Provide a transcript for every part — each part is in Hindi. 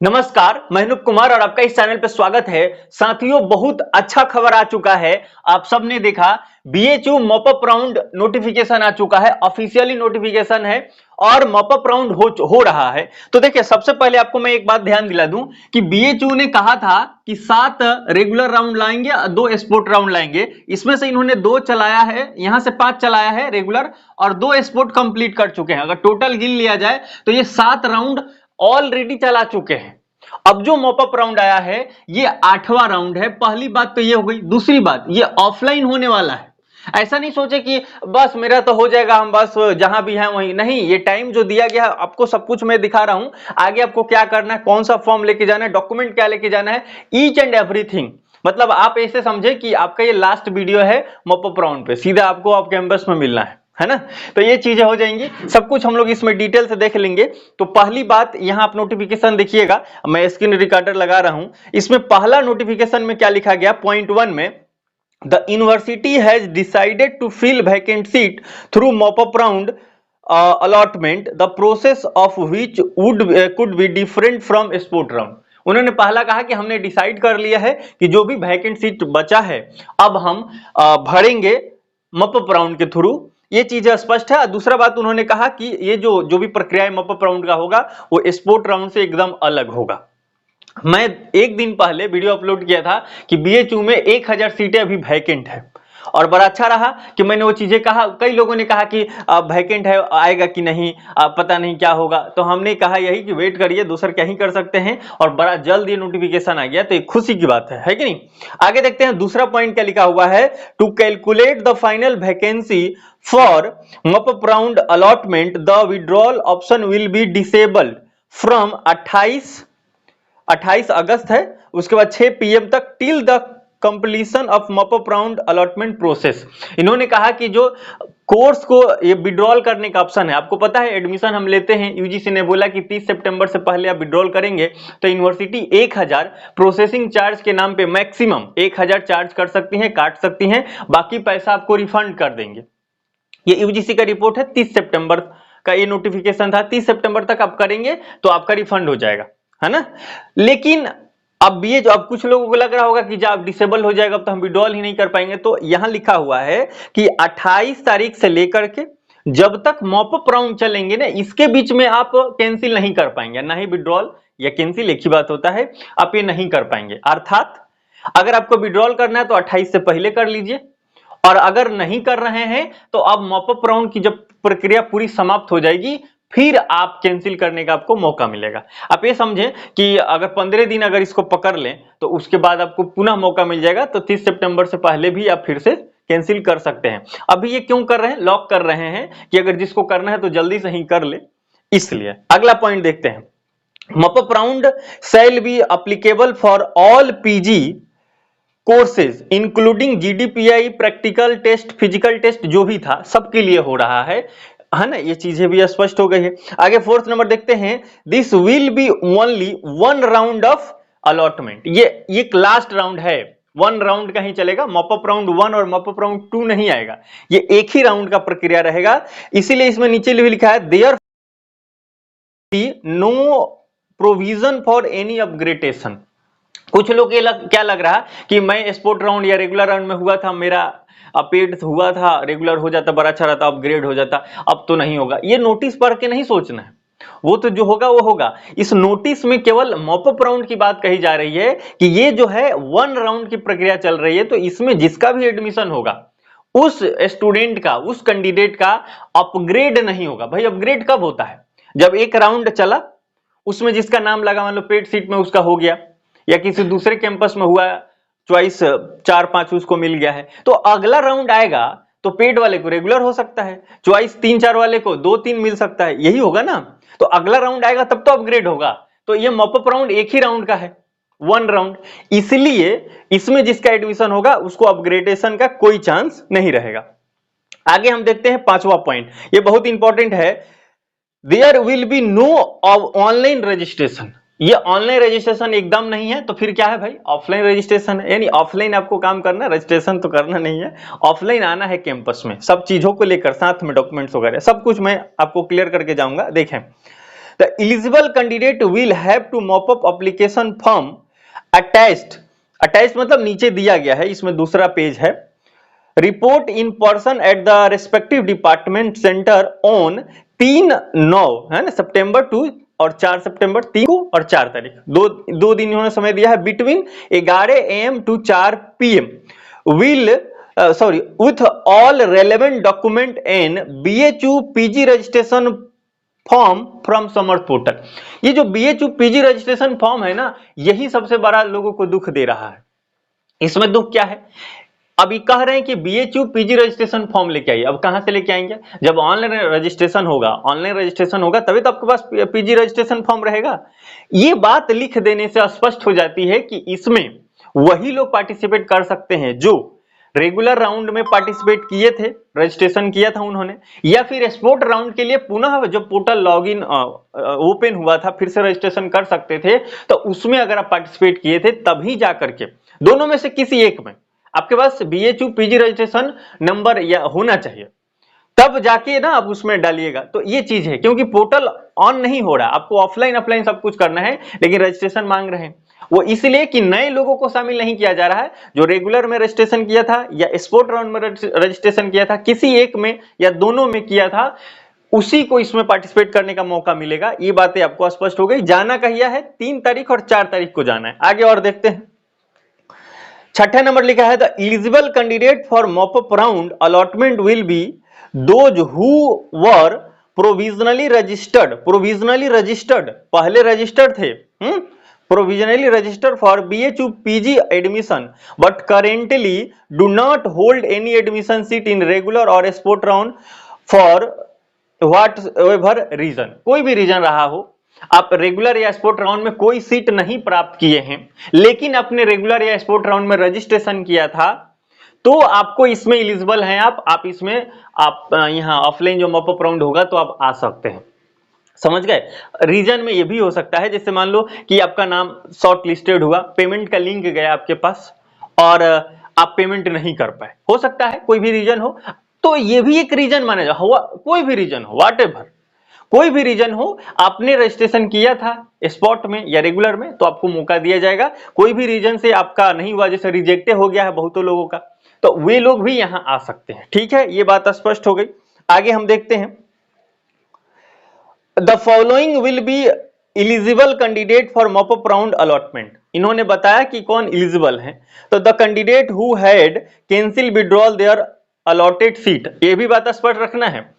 नमस्कार, मैं अनूप कुमार और आपका इस चैनल पे स्वागत है। साथियों, बहुत अच्छा खबर आ चुका है। आप सबने देखा, बीएचयू मॉपअप राउंड नोटिफिकेशन आ चुका है, ऑफिशियली नोटिफिकेशन है और मॉपअप राउंड हो रहा है। तो देखिए, सबसे पहले आपको मैं एक बात ध्यान दिला दूं कि बीएचयू ने कहा था कि 7 रेगुलर राउंड लाएंगे और 2 स्पोर्ट राउंड लाएंगे। इसमें से इन्होंने 2 चलाया है, यहां से 5 चलाया है रेगुलर और 2 स्पोर्ट कंप्लीट कर चुके हैं। अगर टोटल गिन लिया जाए तो ये 7 राउंड ऑलरेडी चला चुके हैं। अब जो मॉपअप राउंड आया है ये 8वां राउंड है। पहली बात तो ये हो गई। दूसरी बात, ये ऑफलाइन होने वाला है। ऐसा नहीं सोचे कि बस मेरा तो हो जाएगा, हम बस जहां भी हैं वहीं नहीं। ये टाइम जो दिया गया है आपको सब कुछ मैं दिखा रहा हूं। आगे आपको क्या करना है, कौन सा फॉर्म लेके जाना है, डॉक्यूमेंट क्या लेके जाना है, ईच एंड एवरीथिंग। मतलब आप ऐसे समझे कि आपका ये लास्ट वीडियो है मॉपअप राउंड पे, सीधा आपको आप कैंपस में मिलना है ना। तो ये चीजें हो जाएंगी, सब कुछ हम लोग इसमें डिटेल से देख लेंगे। तो पहली बात, यहां आप नोटिफिकेशन देखिएगा, मैं स्क्रीन रिकॉर्डर लगा रहा हूं। इसमें पहला नोटिफिकेशन में क्या लिखा गया, पॉइंट 1 में, the university has decided to fill vacant seat through mop up round allotment, the process of which could be different from sport round। उन्होंने पहला कहा कि हमने डिसाइड कर लिया है कि जो भी वैकेंट सीट बचा है अब हम भरेंगे मॉपअप राउंड के थ्रू। ये चीजें स्पष्ट है। दूसरा बात, उन्होंने कहा कि ये जो भी प्रक्रिया है मॉपअप राउंड का होगा वो स्पोर्ट राउंड से एकदम अलग होगा। मैं एक दिन पहले वीडियो अपलोड किया था कि बीएचयू में 1000 सीटें अभी वैकेंट है और बड़ा अच्छा रहा कि मैंने वो चीजें कहा। कई लोगों ने कहा कि वैकेंट है, आएगा कि नहीं, पता नहीं क्या होगा। तो हमने कहा यही कि वेट करिए, दूसरा क्या ही कर सकते हैं। और बड़ा जल्द ये नोटिफिकेशन आ गया, तो एक खुशी की बात है कि नहीं। आगे देखते हैं दूसरा पॉइंट क्या लिखा हुआ है, to calculate the final vacancy for mop up round allotment the withdrawal option will be disabled from 28 August है, उसके बाद 6 PM तक till the completion of mop up round allotment process. इन्होंने कहा कि जो कोर्स को ये विड्रॉल करने का ऑप्शन है, आपको पता है एडमिशन हम लेते हैं, यूजीसी ने बोला कि 30 सितंबर से पहले आप विड्रॉल करेंगे तो यूनिवर्सिटी 1000 प्रोसेसिंग चार्ज के नाम पे मैक्सिमम 1000 चार्ज कर सकती हैं, काट सकती हैं, बाकी पैसा आपको रिफंड कर देंगे। ये यूजीसी का रिपोर्ट है, 30 सितंबर का ये नोटिफिकेशन था। 30 सितंबर तक आप करेंगे तो आपका रिफंड हो जाएगा, है ना। लेकिन अब ये जो, अब कुछ लोगों को लग रहा होगा कि जब डिसेबल हो जाएगा तो हम विड्रॉल ही नहीं कर पाएंगे। तो यहां लिखा हुआ है कि 28 तारीख से लेकर के जब तक मॉपअप राउंड चलेंगे ना, इसके बीच में आप कैंसिल नहीं कर पाएंगे। ना ही विड्रॉल या कैंसिल एक ही बात होता है, आप ये नहीं कर पाएंगे। अर्थात अगर आपको विड्रॉल करना है तो 28 से पहले कर लीजिए, और अगर नहीं कर रहे हैं तो अब मॉपअप राउंड की जब प्रक्रिया पूरी समाप्त हो जाएगी फिर आप कैंसिल करने का आपको मौका मिलेगा। आप ये समझें कि अगर 15 दिन अगर इसको पकड़ लें तो उसके बाद आपको पुनः मौका मिल जाएगा। तो 30 सितंबर से पहले भी आप फिर से कैंसिल कर सकते हैं। अभी ये क्यों कर रहे हैं, लॉक कर रहे हैं कि अगर जिसको करना है तो जल्दी से ही कर ले, इसलिए। अगला पॉइंट देखते हैं, mop up round shall be applicable for all PG courses including GDPI, practical test, physical test जो भी था सबके लिए हो रहा है ना। ये चीजें भी स्पष्ट हो गई है। आगे 4th नंबर देखते हैं, this will be only 1 round of allotment. ये लास्ट राउंड है, 1 राउंड का ही चलेगा। मॉपअप राउंड 1 और मॉपअप राउंड 2 नहीं आएगा, ये एक ही राउंड का प्रक्रिया रहेगा। इसीलिए इसमें नीचे भी लिखा है, there no provision for any upgradation. कुछ लोग क्या लग रहा कि मैं स्पोर्ट राउंड या रेगुलर राउंड में हुआ था, मेरा पेड हुआ था, रेगुलर हो जाता, बड़ा अच्छा रहता, अपग्रेड हो जाता, अब तो नहीं होगा। ये नोटिस पढ़ के नहीं सोचना है, वो तो जो होगा वो होगा। इस नोटिस में केवल मॉपअप राउंड की बात कही जा रही है कि ये जो है 1 राउंड की प्रक्रिया चल रही है। तो इसमें जिसका भी एडमिशन होगा उस स्टूडेंट का, उस कैंडिडेट का अपग्रेड नहीं होगा। भाई अपग्रेड कब होता है, जब एक राउंड चला, उसमें जिसका नाम लगा, मान लो पेड सीट में उसका हो गया या किसी दूसरे कैंपस में हुआ, चॉइस 4-5 उसको मिल गया है, तो अगला राउंड आएगा तो पेड वाले को रेगुलर हो सकता है, चॉइस 3-4 वाले को 2-3 मिल सकता है, यही होगा ना। तो अगला राउंड आएगा तब तो अपग्रेड होगा। तो ये मॉपअप राउंड एक ही राउंड का है, 1 राउंड, इसलिए इसमें जिसका एडमिशन होगा उसको अपग्रेडेशन का कोई चांस नहीं रहेगा। आगे हम देखते हैं 5वां पॉइंट, ये बहुत इंपॉर्टेंट है, there will be no online registration. ये ऑनलाइन रजिस्ट्रेशन एकदम नहीं है, तो फिर क्या है भाई, ऑफलाइन रजिस्ट्रेशन है। यानी ऑफलाइन आपको काम करना है, रजिस्ट्रेशन तो करना नहीं है, ऑफलाइन आना है कैंपस में, सब चीजों को लेकर साथ में डॉक्यूमेंट्स वगैरह सब कुछ मैं आपको क्लियर करके जाऊंगा। देखें, the eligible candidate will have to mop up application form attached मतलब नीचे दिया गया है, इसमें दूसरा पेज है, report in person at the respective department centre on 3/9 है ना, सितंबर 2 और 4 सितंबर, 3 को और 4 तारीख, दो दिन इन्होंने समय दिया है, between 11 AM to 4 PM will with all relevant document and BHU PG registration form from Samarth portal. ये जो BHU PG रजिस्ट्रेशन फॉर्म है ना, यही सबसे बड़ा लोगों को दुख दे रहा है। इसमें दुख क्या है, अभी कह रहे हैं कि BHU PG रजिस्ट्रेशन फॉर्म लेके आइए। अब कहां से लेके आएंगे, जब ऑनलाइन रजिस्ट्रेशन होगा तभी तो आपके पास PG रजिस्ट्रेशन फॉर्म रहेगा। ये बात लिख देने से स्पष्ट हो जाती है कि इसमें वही लोग पार्टिसिपेट कर सकते हैं जो रेगुलर राउंड में पार्टिसिपेट किए थे, रजिस्ट्रेशन किया था उन्होंने, या फिर स्पोर्ट राउंड के लिए पुनः जब पोर्टल लॉगिन ओपन हुआ था फिर से रजिस्ट्रेशन कर सकते थे, तो उसमें अगर आप पार्टिसिपेट किए थे तभी जाकर के दोनों में से किसी एक में आपके पास BHU PG रजिस्ट्रेशन नंबर या होना चाहिए, तब जाके ना आप उसमें डालिएगा। तो ये चीज है, क्योंकि पोर्टल ऑन नहीं हो रहा, आपको ऑफलाइन अपलाइन सब कुछ करना है, लेकिन रजिस्ट्रेशन मांग रहे हैं वो इसलिए कि नए लोगों को शामिल नहीं किया जा रहा है। जो रेगुलर में रजिस्ट्रेशन किया था या स्पोर्ट राउंड में रजिस्ट्रेशन किया था, किसी एक में या दोनों में किया था, उसी को इसमें पार्टिसिपेट करने का मौका मिलेगा। ये बातें आपको स्पष्ट हो गई। जाना कहिया है, 3 तारीख और 4 तारीख को जाना है। आगे और देखते हैं, 6ठा नंबर लिखा है, the eligible candidate for mop up round allotment will be those who were provisionally registered, पहले रजिस्टर्ड थे, provisionally registered for BHU PG admission but currently do not hold any admission seat in regular or sport round for whatever reason। कोई भी रीजन रहा हो, आप रेगुलर या स्पोर्ट राउंड में कोई सीट नहीं प्राप्त किए हैं, लेकिन अपने रेगुलर या स्पोर्ट राउंड में रजिस्ट्रेशन किया था, तो आपको इसमें एलिजिबल हैं। आप इसमें आप यहाँ ऑफलाइन जो मॉप अप राउंड होगा तो आप आ सकते हैं। समझ गए। रीजन में ये भी हो सकता है, जैसे मान लो कि आपका नाम शॉर्ट लिस्टेड हुआ, पेमेंट का लिंक गया आपके पास और आप पेमेंट नहीं कर पाए, हो सकता है कोई भी रीजन हो, तो ये भी एक रीजन माना जा। कोई भी रीजन हो, व्हाटएवर कोई भी रीजन हो, आपने रजिस्ट्रेशन किया था स्पॉट में या रेगुलर में, तो आपको मौका दिया जाएगा। कोई भी रीजन से आपका नहीं हुआ, जैसे रिजेक्टेड हो गया है बहुतों लोगों का, तो वे लोग भी यहां आ सकते हैं। ठीक है, ये बात स्पष्ट हो गई। आगे हम देखते हैं, the following will be eligible candidate for mop up round allotment. इन्होंने बताया कि कौन एलिजिबल है, तो the candidate who had cancel withdrawal their allotted seat, ये भी बात स्पष्ट रखना है।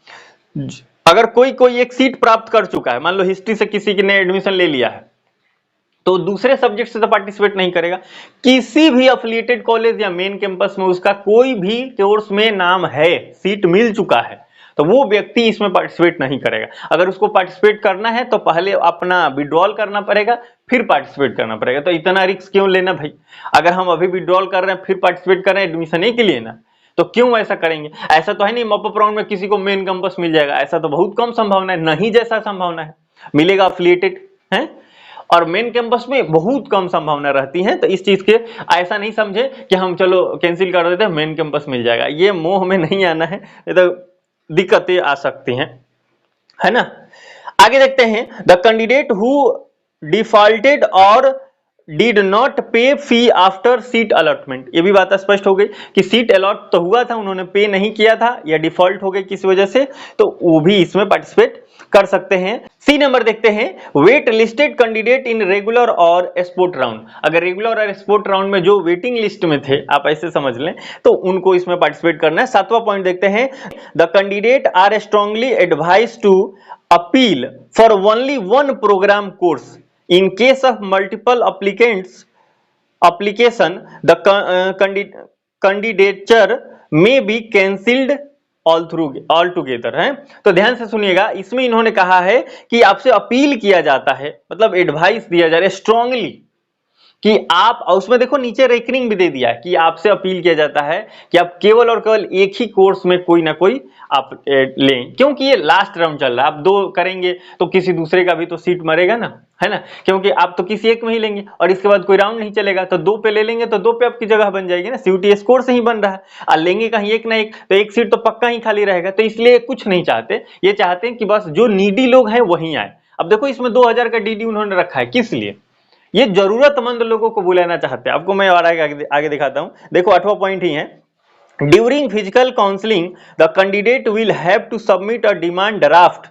अगर कोई एक सीट प्राप्त कर चुका है, मान लो हिस्ट्री से किसी ने एडमिशन ले लिया है, तो दूसरे सब्जेक्ट से तो पार्टिसिपेट नहीं करेगा। किसी भी एफिलिएटेड कॉलेज या मेन कैंपस में उसका कोई भी कोर्स में नाम है, सीट मिल चुका है, तो वो व्यक्ति इसमें पार्टिसिपेट नहीं करेगा। अगर उसको पार्टिसिपेट करना है तो पहले अपना विड्रॉल करना पड़ेगा, फिर पार्टिसिपेट करना पड़ेगा। तो इतना रिस्क क्यों लेना भाई? अगर हम अभी विड्रॉल कर रहे हैं फिर पार्टिसिपेट कर रहे हैं एडमिशन ही के लिए ना, तो क्यों ऐसा करेंगे? ऐसा तो है नहीं मॉप अप राउंड में किसी को मेन कैंपस मिल जाएगा, ऐसा तो बहुत कम संभावना है, नहीं जैसा संभावना है मिलेगा एफिलिएटेड है, और मेन कैंपस में बहुत कम संभावना रहती है। तो इस चीज के ऐसा नहीं समझे कि हम चलो कैंसिल कर देते हैं मेन कैंपस मिल जाएगा, ये मोह में नहीं आना है, तो दिक्कतें आ सकती हैं, है ना। आगे देखते हैं, द कैंडिडेट हु डिफॉल्टेड और डिड नॉट पे फी आफ्टर सीट अलॉटमेंट, ये भी बात स्पष्ट हो गई कि सीट अलॉट तो हुआ था, उन्होंने पे नहीं किया था या डिफॉल्ट हो गए किसी वजह से, तो वो भी इसमें पार्टिसिपेट कर सकते हैं। सी नंबर देखते हैं, wait listed candidate in regular और स्पोर्ट राउंड। अगर रेगुलर और स्पोर्ट राउंड में जो वेटिंग लिस्ट में थे, आप ऐसे समझ लें, तो उनको इसमें पार्टिसिपेट करना है। 7वां पॉइंट देखते हैं, the candidate are strongly advise to appeal for only one programme course in case of multiple application the candidature may be cancelled all together है। तो ध्यान से सुनिएगा, इसमें इन्होंने कहा है कि आपसे अपील किया जाता है, मतलब एडवाइस दिया जा रहा है स्ट्रांगली कि आप, उसमें देखो नीचे रेकरिंग भी दे दिया है कि आपसे अपील किया जाता है कि आप केवल और केवल एक ही कोर्स में कोई ना कोई आप लें, क्योंकि ये लास्ट राउंड चल रहा है। आप 2 करेंगे तो किसी दूसरे का भी तो सीट मरेगा ना, है ना, क्योंकि आप तो किसी एक में ही लेंगे और इसके बाद कोई राउंड नहीं चलेगा, तो 2 पे ले लेंगे तो 2 पे आपकी जगह बन जाएगी ना, सीयूटी स्कोर से ही बन रहा है, और लेंगे कहीं एक ना एक, तो एक सीट तो पक्का ही खाली रहेगा। तो इसलिए कुछ नहीं चाहते, ये चाहते हैं कि बस जो नीडी लोग हैं वहीं आए। अब देखो इसमें 2000 का डीडी उन्होंने रखा है, किस लिए? ये जरूरतमंद लोगों को बुलाना चाहते हैं। आपको मैं और आगे दिखाता हूं, देखो 8वां पॉइंट ही है, during physical counselling the candidate will have to submit a demand draft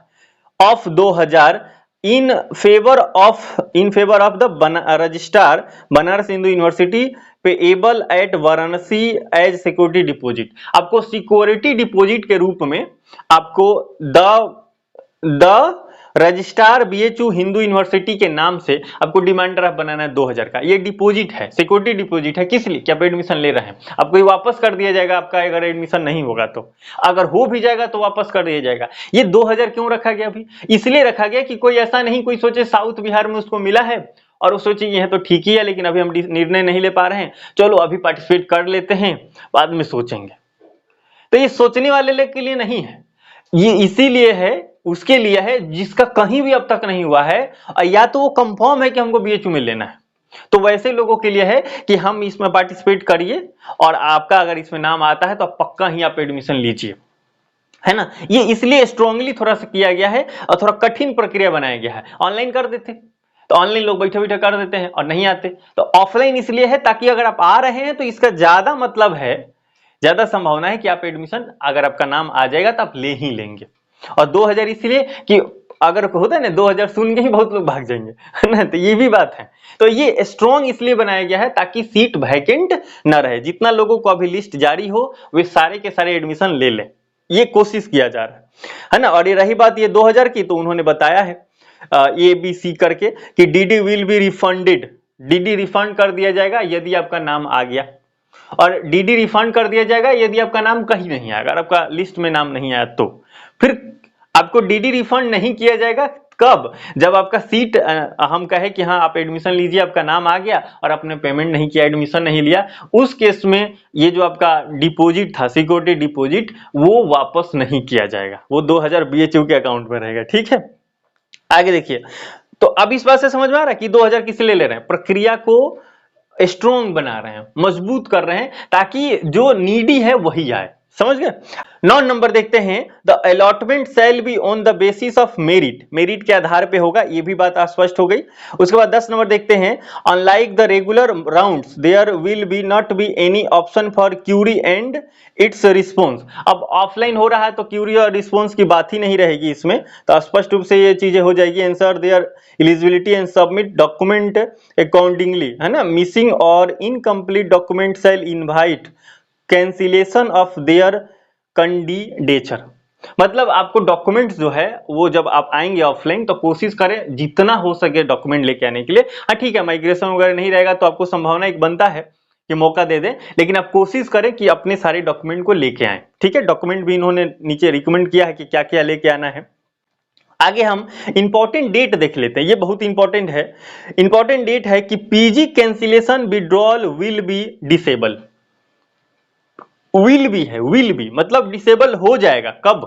of 2000 in favour of the registrar Banaras Hindu university payable at Varanasi as security deposit. आपको सिक्योरिटी डिपॉजिट के रूप में आपको the registrar BHU Hindu university के नाम से आपको डिमांड ड्राफ्ट बनाना है 2000 का। ये डिपॉजिट है, सिक्योरिटी डिपॉजिट है, किस लिए कि आप एडमिशन ले रहे हैं। आपको ये वापस कर दिया जाएगा आपका, अगर एडमिशन नहीं होगा तो, अगर हो भी जाएगा तो वापस कर दिया जाएगा। ये 2000 क्यों रखा गया? अभी इसलिए रखा गया कि कोई ऐसा नहीं कोई सोचे साउथ बिहार में उसको मिला है और वो सोचे ये तो ठीक ही है, लेकिन अभी हम निर्णय नहीं ले पा रहे हैं, चलो अभी पार्टिसिपेट कर लेते हैं, बाद में सोचेंगे। तो ये सोचने वाले के लिए नहीं है, ये इसीलिए है, उसके लिए है जिसका कहीं भी अब तक नहीं हुआ है, या तो वो कंफर्म है कि हमको बीएचयू में लेना है, तो वैसे लोगों के लिए है कि हम इसमें पार्टिसिपेट करिए और आपका अगर इसमें नाम आता है तो आप पक्का ही आप एडमिशन लीजिए, है ना। ये इसलिए स्ट्रांगली थोड़ा सा किया गया है और थोड़ा कठिन प्रक्रिया बनाया गया है। ऑनलाइन कर देते तो ऑनलाइन लोग बैठे बैठे कर देते हैं और नहीं आते, तो ऑफलाइन इसलिए है ताकि अगर आप आ रहे हैं तो इसका ज्यादा मतलब है, ज्यादा संभावना है कि आप एडमिशन अगर आपका नाम आ जाएगा तो आप ले ही लेंगे। और 2000 इसलिए कि अगर होता है ना 2000 सुन के ही बहुत लोग भाग जाएंगे, है ना, तो ये भी बात है। तो ये स्ट्रॉन्ग इसलिए बनाया गया है ताकि सीट वैकेंट न रहे, जितना लोगों को अभी लिस्ट जारी हो वे सारे के सारे एडमिशन ले लें, ये कोशिश किया जा रहा है ना। और ये रही बात ये 2000 की, तो उन्होंने बताया है ABC करके कि DD will be refunded, DD refund कर दिया जाएगा यदि आपका नाम आ गया, और डीडी रिफंड कर दिया जाएगा यदि आपका नाम कहीं नहीं आया, अगर आपका लिस्ट में नाम नहीं आया तो फिर आपको डीडी रिफंड नहीं किया जाएगा। कब? जब आपका सीट हम कहे कि हाँ आप एडमिशन लीजिए, आपका नाम आ गया और आपने पेमेंट नहीं किया, एडमिशन नहीं लिया, उस केस में ये जो आपका डिपॉजिट था, सिक्योरिटी डिपॉजिट, वो वापस नहीं किया जाएगा, वो 2000 बीएचयू के अकाउंट में रहेगा। ठीक है, आगे देखिए। तो अब इस बात से समझ में आ रहा है कि 2000 किस लिए ले रहे हैं? प्रक्रिया को स्ट्रॉन्ग बना रहे हैं, मजबूत कर रहे हैं ताकि जो नीडी है वही आए, समझ गए। 9 नंबर देखते हैं, the allotment shall be on the basis of merit, merit के आधार पे होगा, ये भी बात स्पष्ट हो गई। उसके बाद 10 नंबर देखते हैं, unlike the regular rounds there will be not be any option for query and its response. अब ऑफलाइन हो रहा है तो क्यूरी और रिस्पॉन्स की बात ही नहीं रहेगी इसमें, तो स्पष्ट रूप से ये चीजें हो जाएगी, answer their eligibility and submit document accordingly, है ना। मिसिंग और incomplete document shall invite cancellation of their candidature. मतलब आपको डॉक्यूमेंट्स जो है वो जब आप आएंगे ऑफलाइन तो कोशिश करें जितना हो सके डॉक्यूमेंट लेके आने के लिए। हाँ ठीक है, माइग्रेशन वगैरह नहीं रहेगा तो आपको संभावना एक बनता है कि मौका दे दें, लेकिन आप कोशिश करें कि अपने सारे डॉक्यूमेंट को लेके आएं। ठीक है, डॉक्यूमेंट भी इन्होंने नीचे रिकमेंड किया है कि क्या क्या लेके आना है। आगे हम इंपॉर्टेंट डेट देख लेते हैं, ये बहुत इंपॉर्टेंट है। इंपॉर्टेंट डेट है कि PG cancellation withdrawal will be disable, will भी है, विल भी मतलब डिसेबल हो जाएगा कब?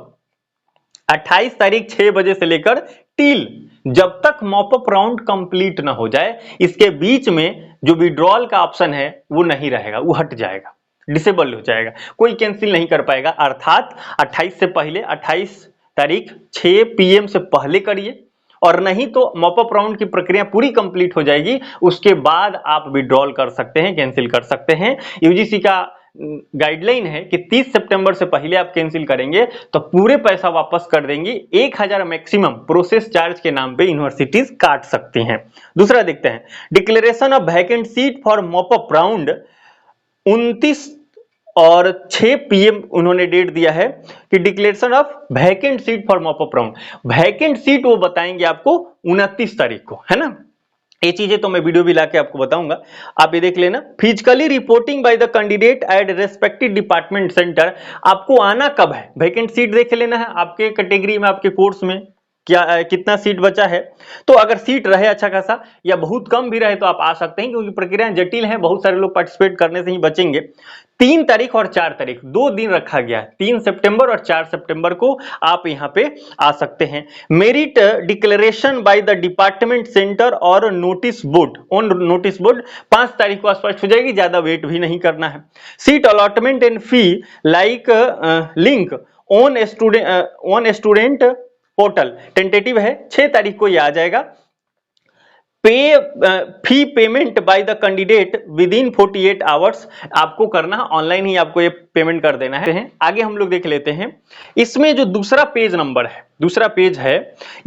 28 तारीख 6 बजे से लेकर टिल जब तक मॉपअप राउंड कंप्लीट ना हो जाए, इसके बीच में जो विड्रॉल का ऑप्शन है वो नहीं रहेगा, वो हट जाएगा, डिसेबल हो जाएगा, कोई कैंसिल नहीं कर पाएगा। अर्थात 28 से पहले, 28 तारीख 6 PM से पहले करिए, और नहीं तो मॉपअप राउंड की प्रक्रिया पूरी कंप्लीट हो जाएगी, उसके बाद आप विड्रॉल कर सकते हैं, कैंसिल कर सकते हैं। यूजीसी का गाइडलाइन है कि 30 सितंबर से पहले आप कैंसिल करेंगे तो पूरे पैसा वापस कर देंगे, 1000 मैक्सिमम प्रोसेस चार्ज के नाम पे यूनिवर्सिटीज काट सकती हैं। दूसरा देखते हैं, declaration of vacant seat for mop up round 29 और 6 PM उन्होंने डेट दिया है कि declaration of vacant seat for mop up round, vacant seat वो बताएंगे आपको 29 तारीख को, है ना। ये चीजें तो मैं वीडियो भी लाके आपको बताऊंगा, आप ये देख लेना। Physically reporting by the candidate at respective department centre, आपको आना कब है? वैकेंट सीट देख लेना है आपके कैटेगरी में, आपके कोर्स में क्या कितना सीट बचा है। तो अगर सीट रहे अच्छा खासा या बहुत कम भी रहे तो आप आ सकते हैं, क्योंकि प्रक्रिया जटिल है, बहुत सारे लोग पार्टिसिपेट करने से ही बचेंगे। 3 तारीख और 4 तारीख 2 दिन रखा गया है, 3 सितंबर और 4 सितंबर को आप यहां पे आ सकते हैं। Merit declaration by the department centre और notice board, on notice board 5 तारीख को स्पष्ट हो जाएगी, ज्यादा वेट भी नहीं करना है। Seat allotment and fee like link on student portal tentative है, 6 तारीख को ये आ जाएगा। Fee payment by the candidate with in 48 hours, आपको करना ऑनलाइन ही, आपको ये पेमेंट कर देना है। आगे हम लोग देख लेते हैं, इसमें जो दूसरा पेज नंबर है, दूसरा पेज है,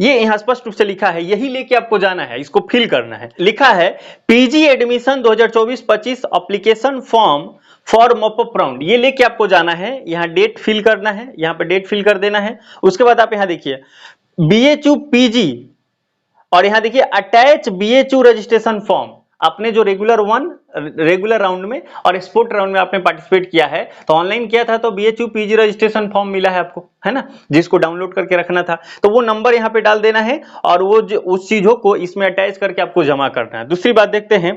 ये यहाँ स्पष्ट रूप से लिखा है, यही लेके आपको जाना है, इसको फिल करना है। लिखा है PG admission 2024-25 application form for mop up round, ये लेके आपको जाना है। यहाँ डेट फिल करना है, यहाँ पे डेट फिल कर देना है। उसके बाद आप यहाँ देखिए बीएचयू पीजी, और यहां देखिए अटैच बीएचयू रजिस्ट्रेशन फॉर्म। आपने जो रेगुलर राउंड में और स्पोर्ट राउंड में आपने पार्टिसिपेट किया है, तो ऑनलाइन किया था, तो बीएचयू पीजी रजिस्ट्रेशन फॉर्म मिला है आपको, है ना, जिसको डाउनलोड करके रखना था। तो वो नंबर यहाँ पे डाल देना है और वो उस चीजों को इसमें अटैच करके आपको जमा करना है। दूसरी बात देखते हैं,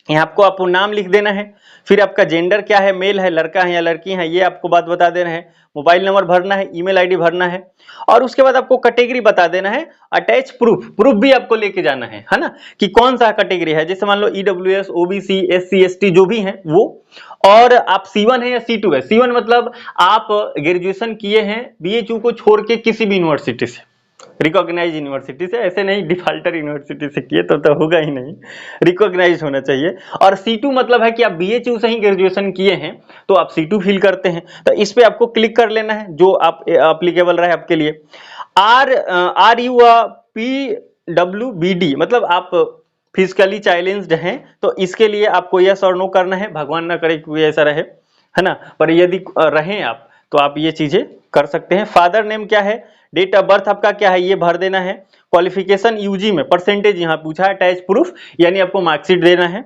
यहाँ आपको आपको नाम लिख देना है, फिर आपका जेंडर क्या है, मेल है, लड़का है या लड़की है, ये आपको बात बता देना है। मोबाइल नंबर भरना है, ईमेल आईडी भरना है, और उसके बाद आपको कैटेगरी बता देना है। अटैच प्रूफ भी आपको लेके जाना है ना, कि कौन सा कैटेगरी है, जैसे मान लो ईडब्ल्यूएस, ओबीसी, एससी, एसटी जो भी हैं वो, और आप C1 है या C2 है। C1 मतलब आप ग्रेजुएशन किए हैं बीएचयू को छोड़ के किसी भी यूनिवर्सिटी से, रिकॉग्नाइज यूनिवर्सिटी से, ऐसे नहीं डिफाल्टर यूनिवर्सिटी से किए तो होगा ही नहीं, रिकॉग्नाइज होना चाहिए। और C2 मतलब है कि आप बीएचयू से ही ग्रेजुएशन किए हैं, तो आप C2 फिल करते हैं। तो इस पे आपको क्लिक कर लेना है जो आप एप्लीकेबल रहे आपके लिए। आर यू PWBD मतलब आप फिजिकली चैलेंज्ड हैं, तो इसके लिए आपको यस और नो करना है। भगवान ना करे कोई ऐसा रहे, है ना, पर यदि रहें आप तो आप ये चीजें कर सकते हैं। फादर नेम क्या है, डेट ऑफ बर्थ आपका क्या है, ये भर देना है। क्वालिफिकेशन यूजी में परसेंटेज यहाँ पूछा है, अटैच प्रूफ यानी आपको मार्कशीट देना है।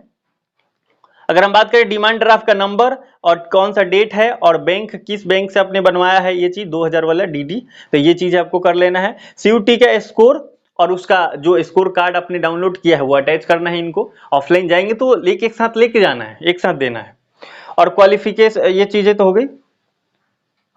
अगर हम बात करें डिमांड ड्राफ्ट का नंबर और कौन सा डेट है और बैंक किस बैंक से आपने बनवाया है, ये चीज 2000 वाला डीडी, तो ये चीज आपको कर लेना है। सीयूटी का स्कोर और उसका जो स्कोर कार्ड आपने डाउनलोड किया है वो अटैच करना है। इनको ऑफलाइन जाएंगे तो एक साथ लेके जाना है, एक साथ देना है। और क्वालिफिकेशन, ये चीजें तो हो गई।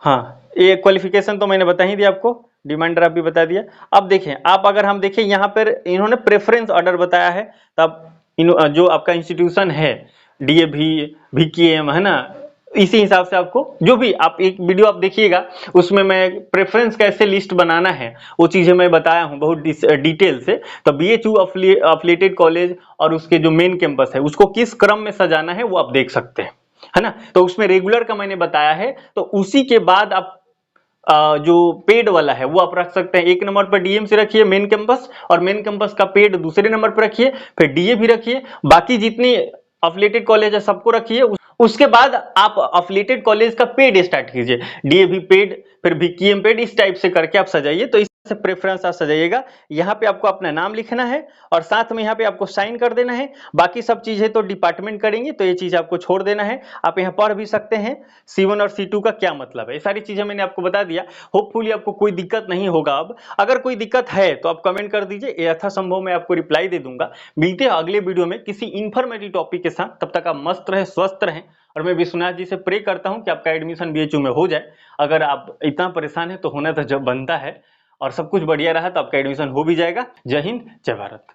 हाँ, ये क्वालिफिकेशन तो मैंने बता ही दिया आपको, डिमांड ड्राफ्ट भी बता दिया। अब देखें आप, अगर हम देखें यहाँ पर इन्होंने प्रेफरेंस ऑर्डर बताया है, तब जो आपका इंस्टीट्यूशन है डीएवी, वीकेएम, है ना, इसी हिसाब से आपको जो भी आप एक वीडियो आप देखिएगा, उसमें मैं प्रेफरेंस कैसे लिस्ट बनाना है वो चीजें मैं बताया हूं बहुत डिटेल से। तो बीएचयू अफिलिएटेड कॉलेज और उसके जो मेन कैंपस है उसको किस क्रम में सजाना है वो आप देख सकते हैं, है ना। तो उसमें रेगुलर का मैंने बताया है, तो उसी के बाद आप जो पेड वाला है वो आप रख सकते हैं। एक नंबर पर डीएमसी रखिए मेन कैंपस, और मेन कैंपस का पेड दूसरे नंबर पर रखिए, फिर डीए भी रखिए, बाकी जितनी अफिलिएटेड कॉलेज है सबको रखिए। उसके बाद आप अफिलिएटेड कॉलेज का पेड स्टार्ट कीजिए, डीएवी पेड, फिर वीकेएम पेड, इस टाइप से करके आप सजाइए। तो से प्रेफरेंस आप सजाइएगा। यहाँ पे आपको अपना नाम लिखना है और साथ में यहाँ पे आपको साइन कर देना है। बाकी सब चीजें तो डिपार्टमेंट करेंगे, तो ये चीज आपको छोड़ देना है। आप यहाँ पढ़ भी सकते हैं C1 और C2 का क्या मतलब है, ये सारी चीजें मैंने आपको बता दिया। होपफुली आपको कोई दिक्कत नहीं होगा। अब अगर कोई दिक्कत है तो आप कमेंट कर दीजिए, यथासंभव मैं आपको रिप्लाई दे दूंगा। मिलते हैं अगले वीडियो में किसी इंफॉर्मेटिव टॉपिक के साथ, तब तक आप मस्त रहे, स्वस्थ रहें। और मैं विश्वनाथ जी से प्रे करता हूं कि आपका एडमिशन बीएचयू में हो जाए। अगर आप इतना परेशान है तो होना तो जब बनता है, और सब कुछ बढ़िया रहा तो आपका एडमिशन हो भी जाएगा। जय हिंद, जय भारत।